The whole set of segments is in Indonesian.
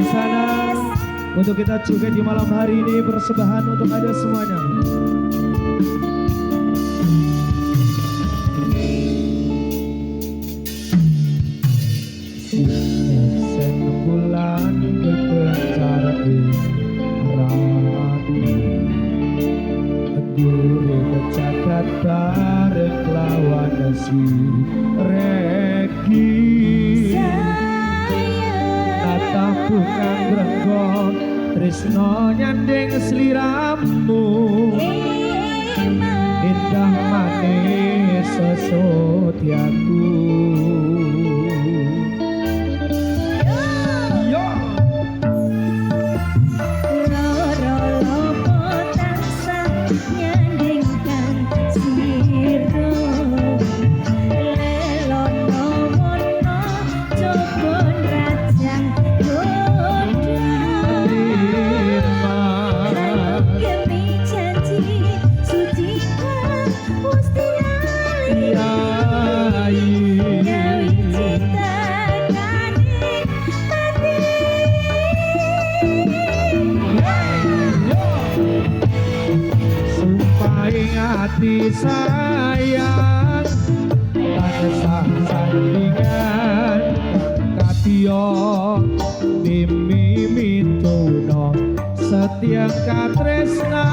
sana. Untuk kita juga di malam hari ini persembahan untuk ada semuanya. Sen bulan kekencar rati Dure kecakat bareng lawan si Reki Natah bukan grenggot Tresno nyandeng seliramu Indah manis sesotiaku hati sayang pada sandingan katio mimi mituno setia katresna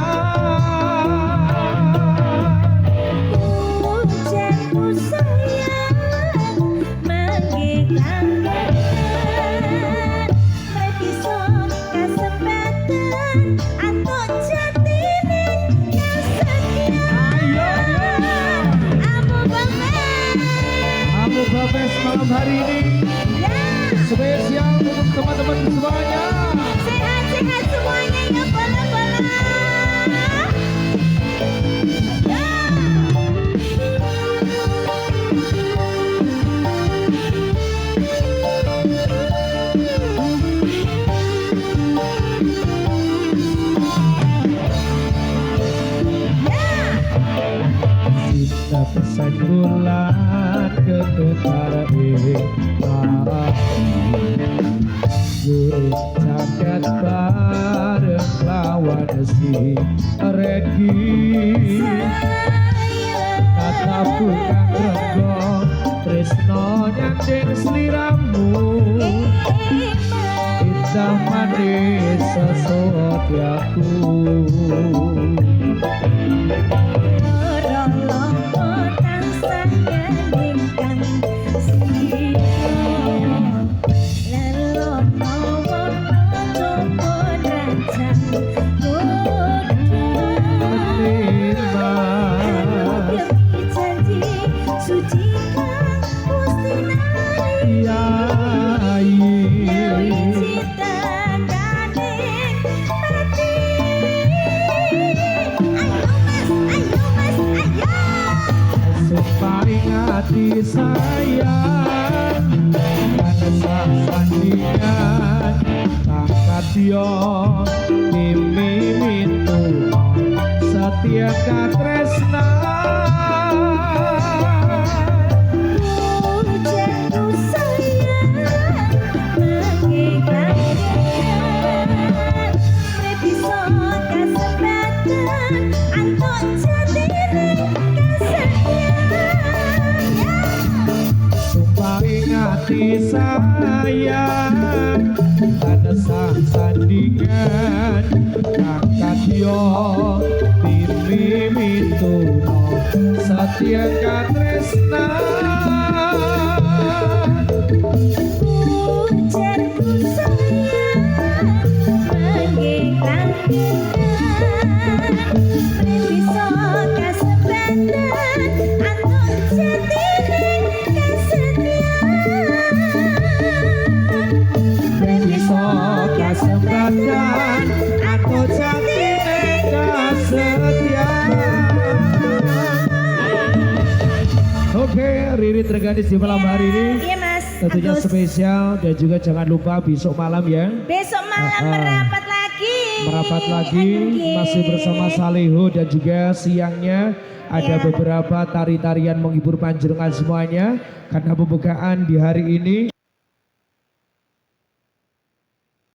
ujarku sayang menggigam Repison kesempatan atau Babes malam hari ini spesial untuk teman-teman semuanya. Sehat-sehat semuanya ya bola-bola. Cinta pesan bulan kedengar Gurih jagat bareng lawan si Reki Kata bukan renggong Tresno nyandeng seliramu Indah manis sesotiaku hati sayang pada sandingan angkat yo mimi mitu setia katresna ujarku sayang menggigam Repison kesempatan untuk jadi hati sayang pada sandingan angkat yo mimi mituno setia katresna ujarku sayang menggigam Repison kesempatan untuk jadi kesempatan aku cantik kesetiaan. Oke, Riri tergadis di malam hari ini. Iya mas. Tentunya spesial dan juga jangan lupa besok malam ya. Besok malam merapat lagi. Merapat lagi masih bersama Saleho dan juga siangnya ada beberapa tari-tarian menghibur panjenengan semuanya karena pembukaan di hari ini.